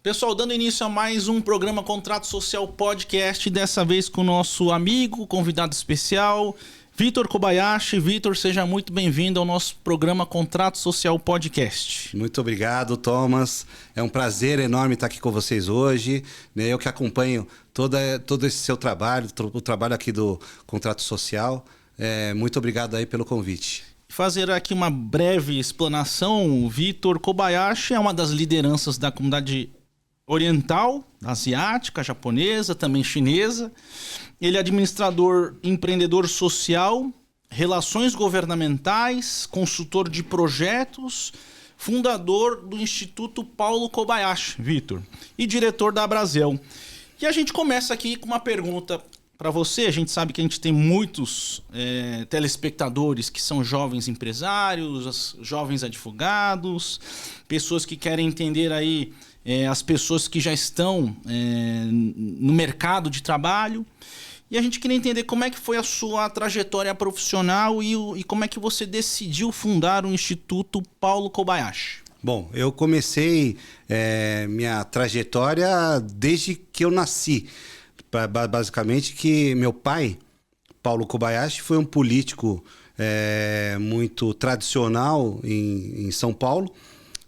Pessoal, dando início a mais um programa Contrato Social Podcast, dessa vez com o nosso amigo, convidado especial, Vitor Kobayashi. Vitor, seja muito bem-vindo ao nosso programa Contrato Social Podcast. Muito obrigado, Thomas. É um prazer enorme estar aqui com vocês hoje. Eu que acompanho todo esse seu trabalho, o trabalho aqui do Contrato Social. Muito obrigado aí pelo convite. Fazer aqui uma breve explanação. O Vitor Kobayashi é uma das lideranças da comunidade oriental, asiática, japonesa, também chinesa. Ele é administrador, empreendedor social, relações governamentais, consultor de projetos, fundador do Instituto Paulo Kobayashi, Vitor, e diretor da Abrazel. E a gente começa aqui com uma pergunta para você. A gente sabe que a gente tem muitos telespectadores que são jovens empresários, jovens advogados, pessoas que querem entender aí as pessoas que já estão no mercado de trabalho. E a gente queria entender como é que foi a sua trajetória profissional e como é que você decidiu fundar o Instituto Paulo Kobayashi. Bom, eu comecei minha trajetória desde que eu nasci. Basicamente que meu pai, Paulo Kobayashi, foi um político muito tradicional em São Paulo,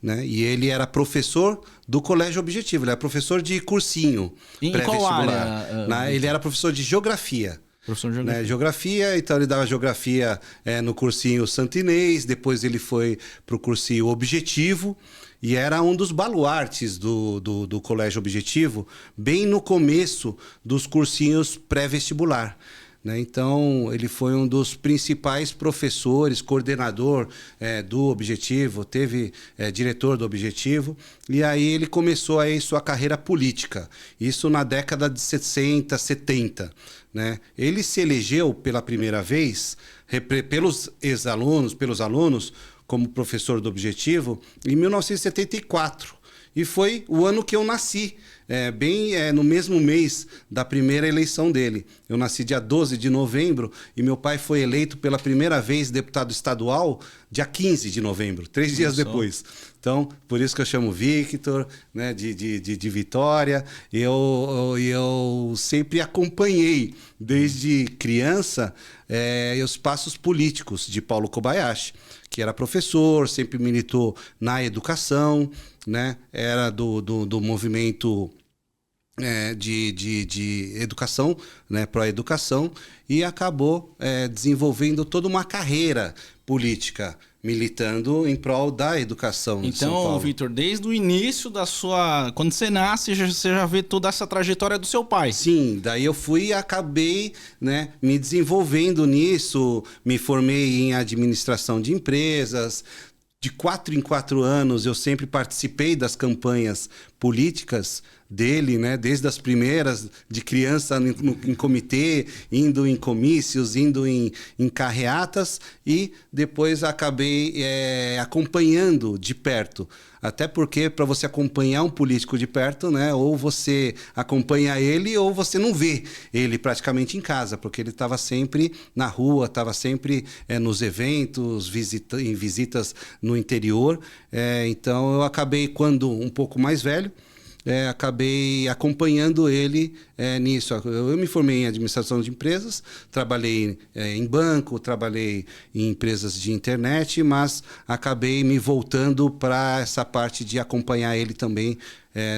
né? E ele era professor do Colégio Objetivo, ele era professor de cursinho pré-vestibular. Ele era professor de geografia. Professor de geografia. Geografia, então ele dava geografia no cursinho Santo Inês, depois ele foi para o cursinho Objetivo e era um dos baluartes do Colégio Objetivo, bem no começo dos cursinhos pré-vestibular. Então, ele foi um dos principais professores, coordenador do Objetivo, teve diretor do Objetivo, e aí ele começou aí sua carreira política, isso na década de 60, 70. Ele se elegeu pela primeira vez pelos ex-alunos, pelos alunos, como professor do Objetivo, em 1974. E foi o ano que eu nasci, no mesmo mês da primeira eleição dele. Eu nasci dia 12 de novembro e meu pai foi eleito pela primeira vez deputado estadual dia 15 de novembro, 3 dias depois. Então, por isso que eu chamo Victor, de Vitória. Eu sempre acompanhei, desde criança, os passos políticos de Paulo Kobayashi, que era professor, sempre militou na educação, era do movimento de educação, pró-educação, e acabou desenvolvendo toda uma carreira política, militando em prol da educação de São Paulo. Então, Vitor, desde o início da sua... Quando você nasce, você já vê toda essa trajetória do seu pai. Sim, daí eu fui e acabei me desenvolvendo nisso, me formei em administração de empresas. De 4 em 4 anos eu sempre participei das campanhas políticas dele, desde as primeiras, de criança em comitê, indo em comícios, indo em carreatas, e depois acabei acompanhando de perto. Até porque, para você acompanhar um político de perto, ou você acompanha ele ou você não vê ele praticamente em casa, porque ele estava sempre na rua, estava sempre nos eventos, em visitas no interior. Então eu acabei, quando um pouco mais velho, acabei acompanhando ele nisso. Eu me formei em administração de empresas, trabalhei em banco, trabalhei em empresas de internet, mas acabei me voltando para essa parte de acompanhar ele também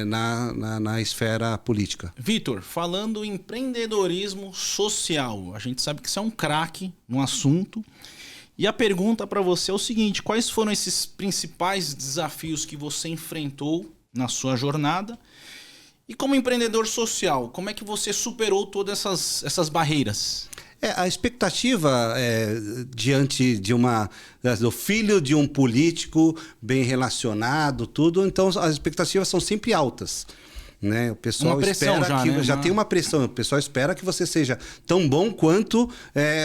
na esfera política. Vitor, falando em empreendedorismo social, a gente sabe que você é um craque no assunto. E a pergunta para você é o seguinte: quais foram esses principais desafios que você enfrentou na sua jornada? E como empreendedor social, como é que você superou todas essas barreiras? A expectativa diante do filho de um político bem relacionado, tudo, então as expectativas são sempre altas. né? O pessoal Uma pressão espera já, que né? já tem uma pressão. O pessoal espera que você seja tão bom quanto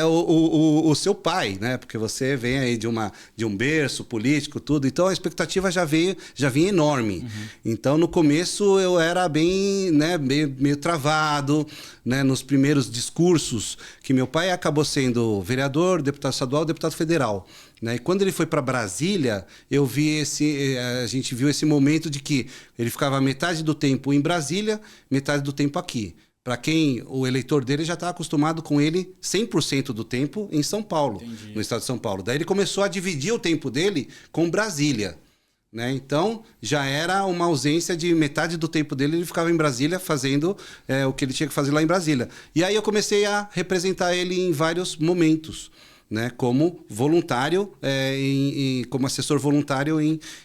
o seu pai, né? Porque você vem aí de um berço político, tudo. Então a expectativa já vinha enorme. Uhum. Então no começo eu era bem, né, meio travado, né? Nos primeiros discursos, que meu pai acabou sendo vereador, deputado estadual, deputado federal. Né? E quando ele foi para Brasília, a gente viu esse momento de que ele ficava metade do tempo em Brasília, metade do tempo aqui. Para quem o eleitor dele já está acostumado com ele 100% do tempo em São Paulo, no estado de São Paulo. Daí ele começou a dividir o tempo dele com Brasília. Né? Então, já era uma ausência de metade do tempo dele, ele ficava em Brasília fazendo o que ele tinha que fazer lá em Brasília. E aí eu comecei a representar ele em vários momentos. Né, como voluntário, como assessor voluntário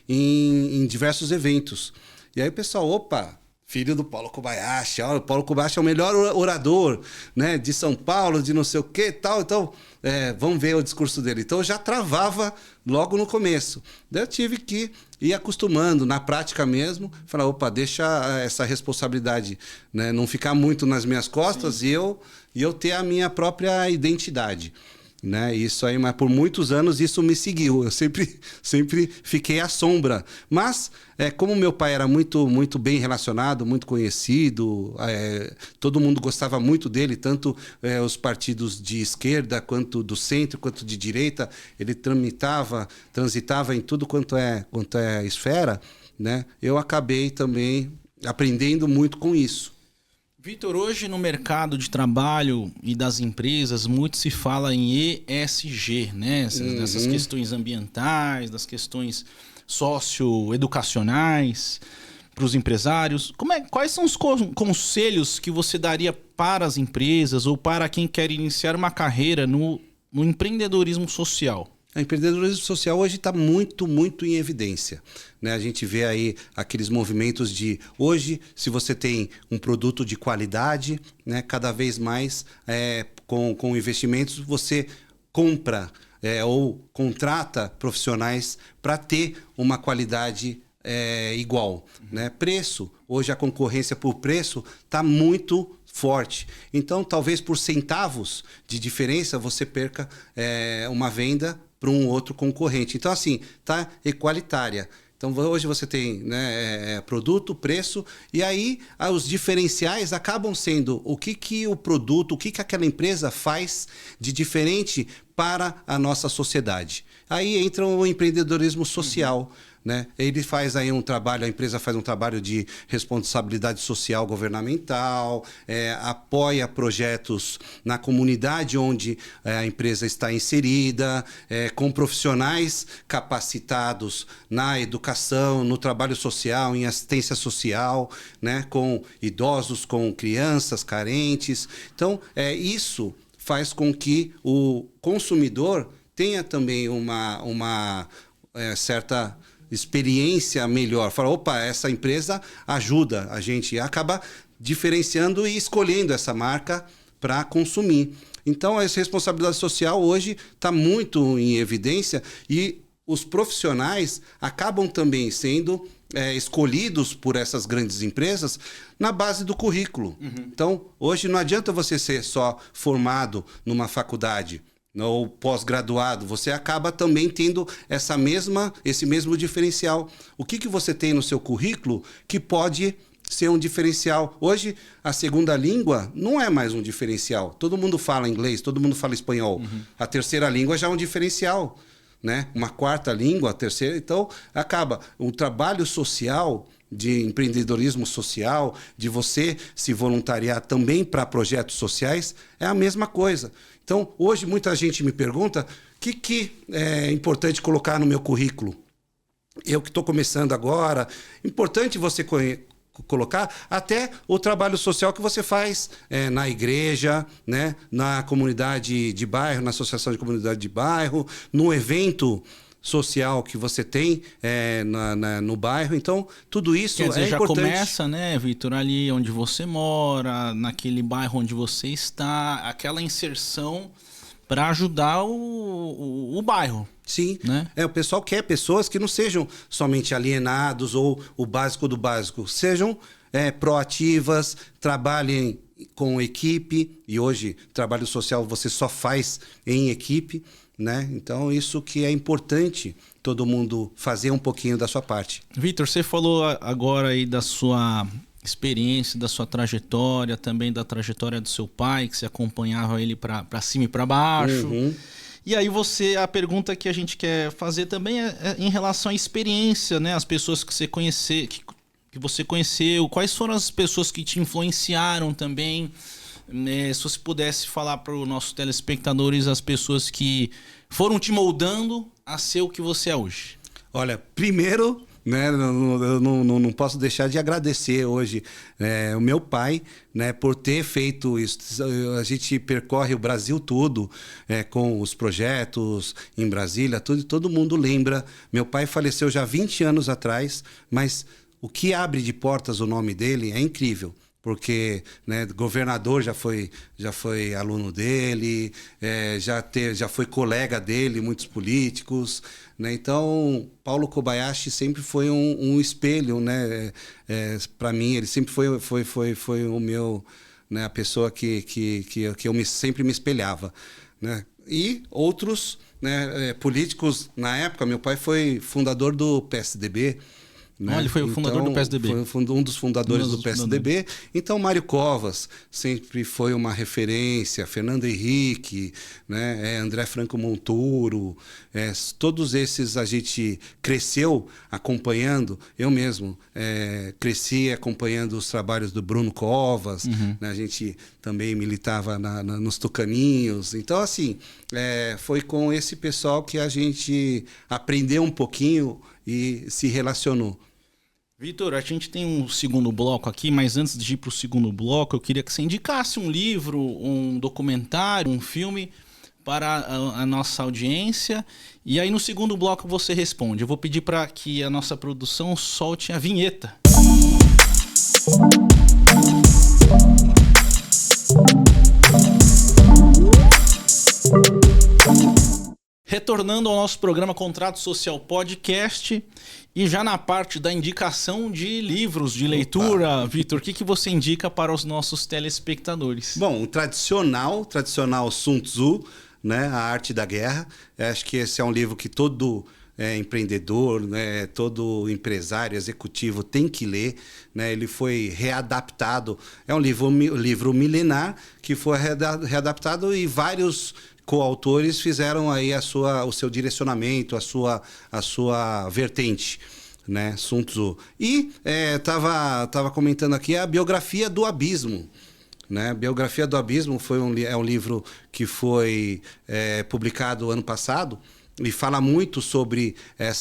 em diversos eventos. E aí o pessoal, opa, filho do Paulo Kobayashi, o Paulo Kobayashi é o melhor orador, né, de São Paulo, de não sei o que tal, então vamos ver o discurso dele. Então eu já travava logo no começo. Daí eu tive que ir acostumando, na prática mesmo, falar, opa, deixa essa responsabilidade, né, não ficar muito nas minhas costas e eu ter a minha própria identidade. Né? Isso aí, mas por muitos anos isso me seguiu. Eu sempre fiquei à sombra. Mas, como meu pai era muito, muito bem relacionado, muito conhecido, todo mundo gostava muito dele, tanto os partidos de esquerda, quanto do centro, quanto de direita, ele transitava em tudo quanto é esfera, né? Eu acabei também aprendendo muito com isso. Vitor, hoje no mercado de trabalho e das empresas, muito se fala em ESG, né? Essas questões ambientais, das questões socioeducacionais para os empresários. Quais são os conselhos que você daria para as empresas ou para quem quer iniciar uma carreira no empreendedorismo social? O empreendedorismo social hoje está muito, muito em evidência. Né? A gente vê aí aqueles movimentos de... Hoje, se você tem um produto de qualidade, né, cada vez mais com investimentos, você compra ou contrata profissionais para ter uma qualidade igual. Né? Preço, hoje a concorrência por preço está muito forte. Então, talvez por centavos de diferença, você perca uma venda para um outro concorrente. Então, assim, tá equalitária. Então, hoje você tem, né, produto, preço, e aí os diferenciais acabam sendo o que o produto, o que aquela empresa faz de diferente para a nossa sociedade. Aí entra o empreendedorismo social. Né? Ele faz aí um trabalho, a empresa faz um trabalho de responsabilidade social governamental, apoia projetos na comunidade onde a empresa está inserida, com profissionais capacitados na educação, no trabalho social, em assistência social, né? Com idosos, com crianças carentes. Então, isso faz com que o consumidor tenha também uma certa experiência melhor. Fala, opa, essa empresa ajuda a gente a acabar diferenciando e escolhendo essa marca para consumir. Então, essa responsabilidade social hoje está muito em evidência e os profissionais acabam também sendo escolhidos por essas grandes empresas na base do currículo. Então, hoje não adianta você ser só formado numa faculdade ou pós-graduado, você acaba também tendo esse mesmo diferencial. O que você tem no seu currículo que pode ser um diferencial? Hoje, a segunda língua não é mais um diferencial. Todo mundo fala inglês, todo mundo fala espanhol. A terceira língua já é um diferencial. Né? Uma quarta língua, a terceira. Então, acaba o trabalho social, de empreendedorismo social, de você se voluntariar também para projetos sociais, é a mesma coisa. Então, hoje muita gente me pergunta o que é importante colocar no meu currículo. Eu que estou começando agora, importante você colocar até o trabalho social que você faz na igreja, né? Na comunidade de bairro, na associação de comunidade de bairro, no evento social que você tem no bairro. Então, tudo isso Quer dizer, é já importante. começa, né, Vitor, ali onde você mora, naquele bairro onde você está, aquela inserção para ajudar o bairro. Sim, né? O pessoal quer pessoas que não sejam somente alienados ou o básico do básico, sejam proativas, trabalhem com equipe, e hoje trabalho social você só faz em equipe, né? Então isso que é importante todo mundo fazer um pouquinho da sua parte. Vitor, você falou agora aí da sua experiência, da sua trajetória, também da trajetória do seu pai, que você acompanhava ele para cima e para baixo. Uhum. E aí a pergunta que a gente quer fazer também é em relação à experiência, né? As pessoas que você você conheceu, quais foram as pessoas que te influenciaram também? Se você pudesse falar para os nossos telespectadores as pessoas que foram te moldando a ser o que você é hoje. Olha, primeiro, né, eu não posso deixar de agradecer hoje o meu pai, né, por ter feito isso. A gente percorre o Brasil todo com os projetos em Brasília, tudo, e todo mundo lembra. Meu pai faleceu já 20 anos atrás, mas o que abre de portas o nome dele é incrível. Porque, né, governador já foi aluno dele, já foi colega dele, muitos políticos, né? Então, Paulo Kobayashi sempre foi um espelho, né? Para mim, ele sempre foi o meu, né, a pessoa que eu sempre me espelhava, né? E outros, né, políticos, na época, meu pai foi fundador do PSDB, né? Ele foi o fundador do PSDB. Foi um dos fundadores do PSDB. Então, Mário Covas sempre foi uma referência, Fernando Henrique, né? André Franco Montoro, todos esses a gente cresceu acompanhando. Eu mesmo cresci acompanhando os trabalhos do Bruno Covas, né? A gente também militava nos Tucaninhos. Então, assim, foi com esse pessoal que a gente aprendeu um pouquinho e se relacionou. Vitor, a gente tem um segundo bloco aqui, mas antes de ir para o segundo bloco, eu queria que você indicasse um livro, um documentário, um filme para a nossa audiência. E aí no segundo bloco você responde. Eu vou pedir para que a nossa produção solte a vinheta. Retornando ao nosso programa Contrato Social Podcast, e já na parte da indicação de livros de leitura, Vitor, o que você indica para os nossos telespectadores? Bom, o tradicional Sun Tzu, né, A Arte da Guerra. Eu acho que esse é um livro que todo empreendedor, né, todo empresário, executivo tem que ler, né? Ele foi readaptado, é um livro milenar que foi readaptado, e vários coautores fizeram aí o seu direcionamento, a sua vertente, né? Sun Tzu. E tava comentando aqui a Biografia do Abismo, né? Biografia do Abismo é um livro que foi publicado ano passado, e fala muito sobre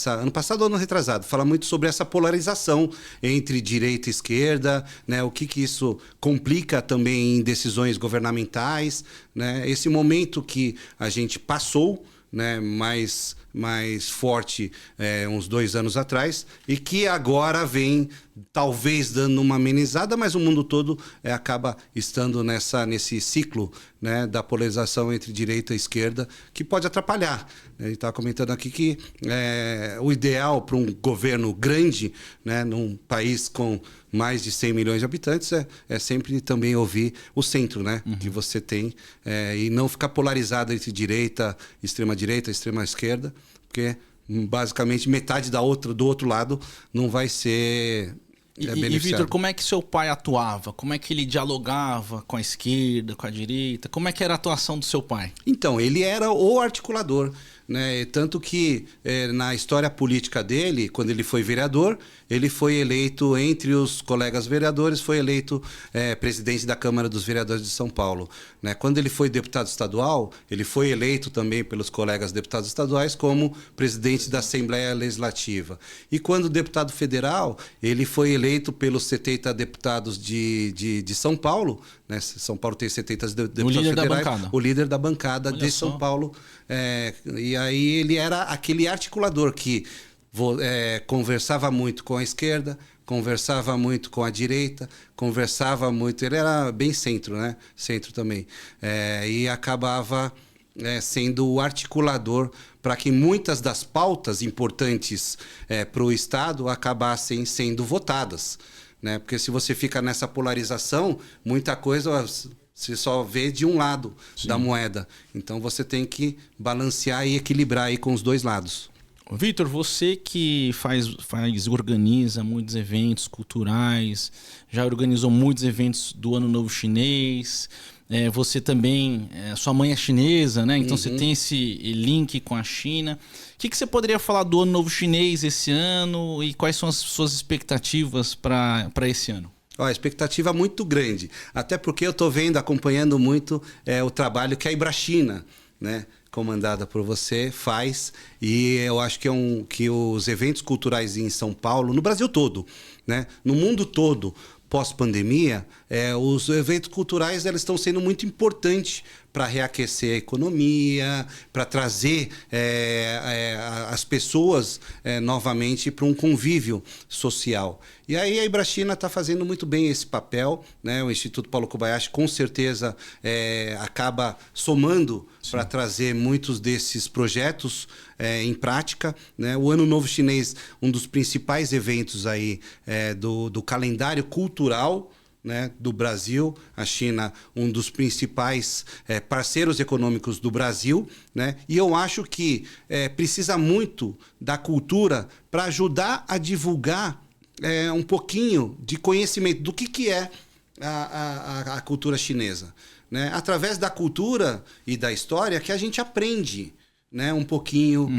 ano passado ou ano retrasado, fala muito sobre essa polarização entre direita e esquerda, né? O que isso complica também em decisões governamentais, né? Esse momento que a gente passou, né, mais forte uns 2 anos atrás, e que agora vem talvez dando uma amenizada, mas o mundo todo acaba estando nesse ciclo, né, da polarização entre direita e esquerda, que pode atrapalhar. Ele está comentando aqui que o ideal para um governo grande, né, num país com mais de 100 milhões de habitantes, é sempre também ouvir o centro, né, que você tem, e não ficar polarizado entre extrema esquerda, porque basicamente metade do outro lado não vai ser beneficiado. E Vitor, como é que seu pai atuava? Como é que ele dialogava com a esquerda, com a direita? Como é que era a atuação do seu pai? Então, ele era o articulador, né? Tanto que na história política dele, quando ele foi vereador, ele foi eleito, entre os colegas vereadores, foi eleito presidente da Câmara dos Vereadores de São Paulo, né? Quando ele foi deputado estadual, ele foi eleito também pelos colegas deputados estaduais como presidente da Assembleia Legislativa. E quando deputado federal, ele foi eleito pelos 70 deputados de São Paulo, né? São Paulo tem 70 deputados federais, o líder da bancada de São Paulo. E aí ele era aquele articulador que conversava muito com a esquerda, conversava muito com a direita, conversava muito... Ele era bem centro, né? Centro também. E acabava sendo o articulador para que muitas das pautas importantes para o Estado acabassem sendo votadas, né? Porque se você fica nessa polarização, muita coisa você só vê de um lado da moeda. Então você tem que balancear e equilibrar aí com os dois lados. Vitor, você que organiza muitos eventos culturais, já organizou muitos eventos do Ano Novo Chinês, você também, sua mãe é chinesa, né? Então você tem esse link com a China. O que você poderia falar do Ano Novo Chinês esse ano e quais são as suas expectativas para esse ano? A expectativa é muito grande, até porque eu estou acompanhando muito o trabalho que a Ibrachina, né, comandada por você, faz, e eu acho que os eventos culturais em São Paulo, no Brasil todo, né, no mundo todo, pós-pandemia, os eventos culturais eles estão sendo muito importantes para reaquecer a economia, para trazer as pessoas novamente para um convívio social. E aí a Ibrachina está fazendo muito bem esse papel, né? O Instituto Paulo Kobayashi com certeza acaba somando para trazer muitos desses projetos em prática, né? O Ano Novo Chinês, um dos principais eventos aí do calendário cultural, né, do Brasil, a China, um dos principais parceiros econômicos do Brasil, né, e eu acho que precisa muito da cultura para ajudar a divulgar um pouquinho de conhecimento do que é a cultura chinesa, né? Através da cultura e da história que a gente aprende, né, um pouquinho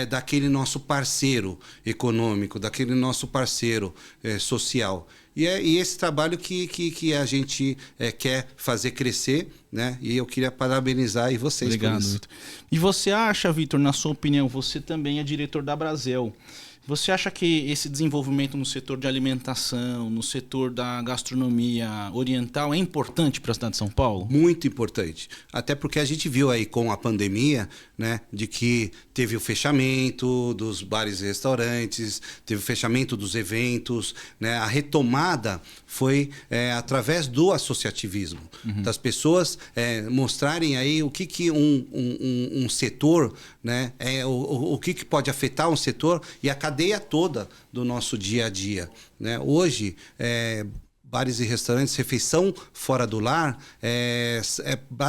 daquele nosso parceiro econômico, daquele nosso parceiro social. E esse trabalho que a gente quer fazer crescer, né? E eu queria parabenizar aí vocês. Obrigado, por isso. Vitor. E você acha, Vitor, na sua opinião, você também é diretor da Brasel, você acha que esse desenvolvimento no setor de alimentação, no setor da gastronomia oriental é importante para a cidade de São Paulo? Muito importante. Até porque a gente viu aí com a pandemia, né, de que teve o fechamento dos bares e restaurantes, teve o fechamento dos eventos, né? A retomada foi através do associativismo, das pessoas mostrarem aí o que um setor, né, o que pode afetar um setor e a cadeia toda do nosso dia a dia, né? Hoje, bares e restaurantes, refeição fora do lar é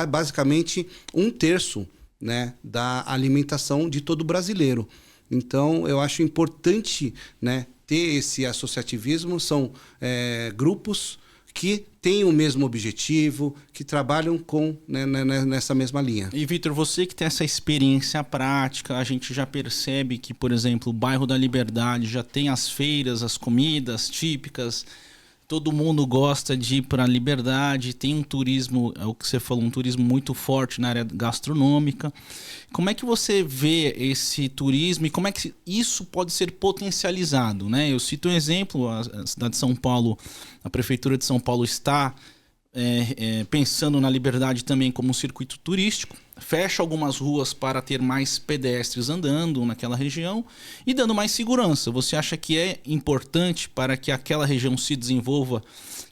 basicamente 1/3, né, da alimentação de todo brasileiro. Então, eu acho importante, né, ter esse associativismo. São grupos que têm o mesmo objetivo, que trabalham nessa mesma linha. E, Vitor, você que tem essa experiência prática, a gente já percebe que, por exemplo, o bairro da Liberdade já tem as feiras, as comidas típicas. Todo mundo gosta de ir para a Liberdade, tem um turismo, é o que você falou, um turismo muito forte na área gastronômica. Como é que você vê esse turismo e como é que isso pode ser potencializado, né? Eu cito um exemplo, a cidade de São Paulo, a Prefeitura de São Paulo está pensando na Liberdade também como um circuito turístico, fecha algumas ruas para ter mais pedestres andando naquela região e dando mais segurança. Você acha que é importante para que aquela região se desenvolva,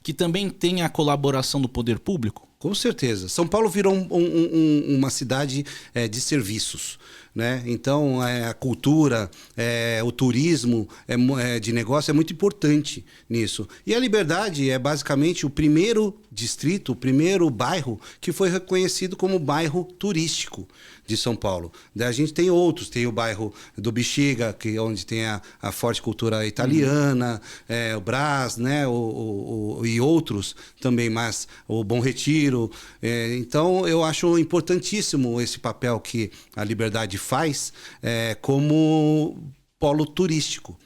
que também tenha a colaboração do poder público? Com certeza. São Paulo virou uma cidade de serviços, né? Então, a cultura, o turismo de negócio é muito importante nisso. E a Liberdade é basicamente o primeiro distrito, o primeiro bairro que foi reconhecido como bairro turístico de São Paulo. Daí a gente tem outros, tem o bairro do Bexiga, onde tem a forte cultura italiana, o Brás, né? E outros também, mas o Bom Retiro. Então, eu acho importantíssimo esse papel que a Liberdade faz como polo turístico,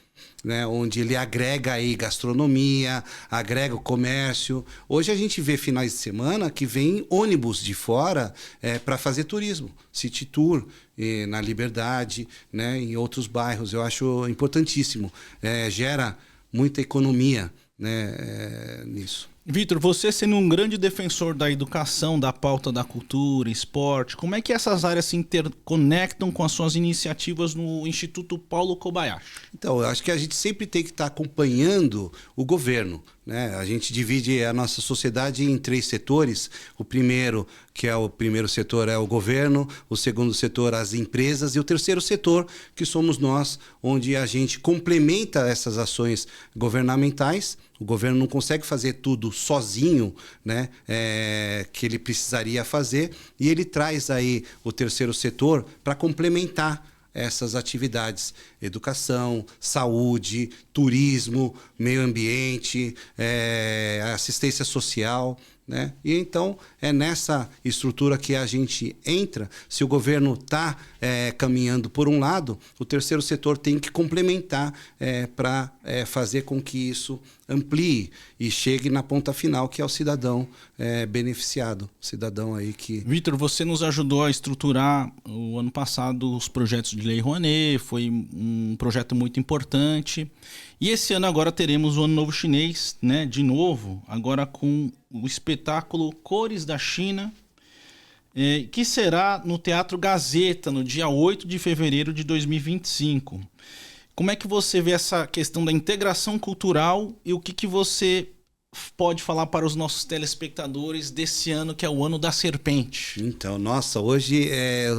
né, onde ele agrega aí gastronomia, agrega o comércio. Hoje a gente vê finais de semana que vem ônibus de fora para fazer turismo, city tour na Liberdade, né, em outros bairros. Eu acho importantíssimo, gera muita economia, né, nisso. Vitor, você sendo um grande defensor da educação, da pauta da cultura, esporte, como é que essas áreas se interconectam com as suas iniciativas no Instituto Paulo Kobayashi? Então, eu acho que a gente sempre tem que estar acompanhando o governo, né? A gente divide a nossa sociedade em 3 setores. O primeiro, que é o primeiro setor, é o governo, o segundo setor, as empresas, e o terceiro setor, que somos nós, onde a gente complementa essas ações governamentais. O governo não consegue fazer tudo sozinho, né? Que ele precisaria fazer, e ele traz aí o terceiro setor para complementar essas atividades: educação, saúde, turismo, meio ambiente, assistência social, né? E então é nessa estrutura que a gente entra. Se o governo está caminhando por um lado, o terceiro setor tem que complementar para fazer com que isso amplie e chegue na ponta final, que é o cidadão beneficiado. O cidadão aí que... Vitor, você nos ajudou a estruturar o ano passado os projetos de Lei Rouanet, foi um projeto muito importante. E esse ano agora teremos o Ano Novo Chinês, né? De novo, agora com o espetáculo Cores da China, que será no Teatro Gazeta, no dia 8 de fevereiro de 2025. Como é que você vê essa questão da integração cultural e o que você pode falar para os nossos telespectadores desse ano, que é o Ano da Serpente? Então, nossa, hoje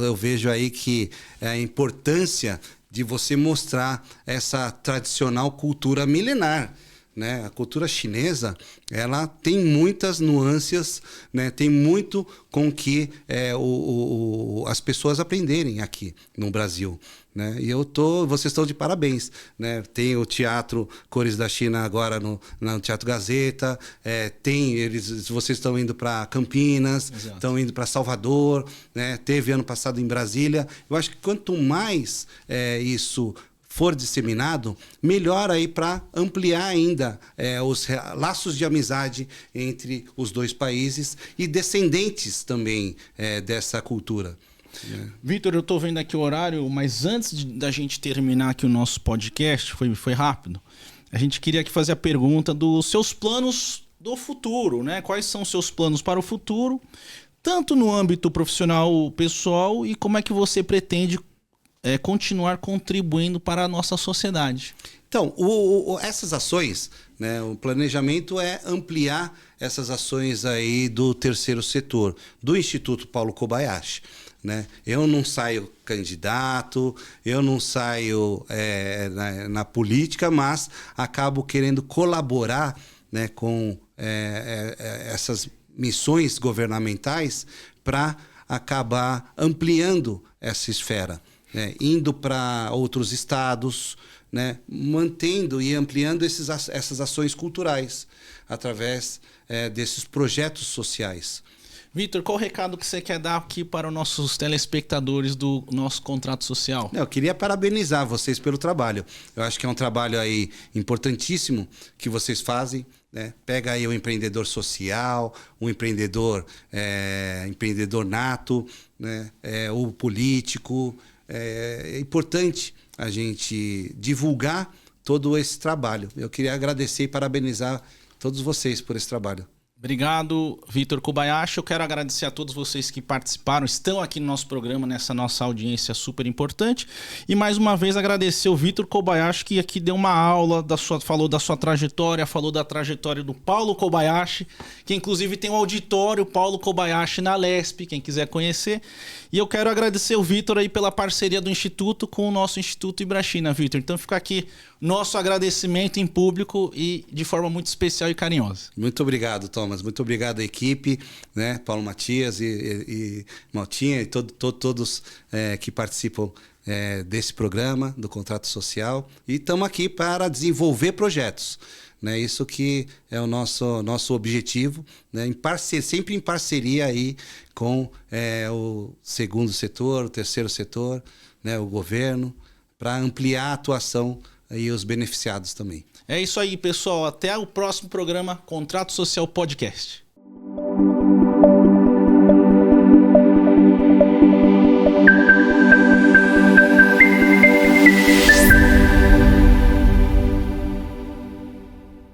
eu vejo aí que a importância de você mostrar essa tradicional cultura milenar, né? A cultura chinesa, ela tem muitas nuances, né? Tem muito com que as pessoas aprenderem aqui no Brasil, né? E vocês estão de parabéns, né? Tem o Teatro Cores da China agora no Teatro Gazeta, vocês estão indo para Campinas, Exato. Estão indo para Salvador, né? Teve ano passado em Brasília. Eu acho que quanto mais isso for disseminado, melhor aí para ampliar ainda os laços de amizade entre os dois países e descendentes também dessa cultura. Vitor, eu estou vendo aqui o horário, mas antes da gente terminar aqui o nosso podcast, foi rápido, a gente queria aqui fazer a pergunta dos seus planos do futuro, né? Quais são os seus planos para o futuro, tanto no âmbito profissional, pessoal, e como é que você pretende continuar contribuindo para a nossa sociedade? Então, essas ações, né, o planejamento é ampliar essas ações aí do terceiro setor, do Instituto Paulo Kobayashi, né? Eu não saio candidato, eu não saio na política, mas acabo querendo colaborar, né, com essas missões governamentais para acabar ampliando essa esfera, né, indo para outros estados, né, mantendo e ampliando essas ações culturais através desses projetos sociais. Vitor, qual o recado que você quer dar aqui para os nossos telespectadores do nosso contrato social? Eu queria parabenizar vocês pelo trabalho. Eu acho que é um trabalho aí importantíssimo que vocês fazem, né? Pega aí o empreendedor social, o empreendedor nato, né? O político. É importante a gente divulgar todo esse trabalho. Eu queria agradecer e parabenizar todos vocês por esse trabalho. Obrigado, Vitor Kobayashi. Eu quero agradecer a todos vocês que participaram, estão aqui no nosso programa, nessa nossa audiência super importante. E mais uma vez agradecer o Vitor Kobayashi, que aqui deu uma aula, falou da sua trajetória, falou da trajetória do Paulo Kobayashi, que inclusive tem um auditório Paulo Kobayashi na Lesp, quem quiser conhecer. E eu quero agradecer o Vitor aí pela parceria do Instituto com o nosso Instituto Ibrachina, Vitor. Então fica aqui nosso agradecimento em público e de forma muito especial e carinhosa. Muito obrigado, Thomas. Muito obrigado à equipe, né? Paulo Matias e Maltinha e todos que participam desse programa, do Contrato Social. E estamos aqui para desenvolver projetos, né? Isso que é o nosso objetivo, né? Sempre em parceria aí com o segundo setor, o terceiro setor, né? O governo, para ampliar a atuação e os beneficiados também. É isso aí, pessoal. Até o próximo programa Contrato Social Podcast.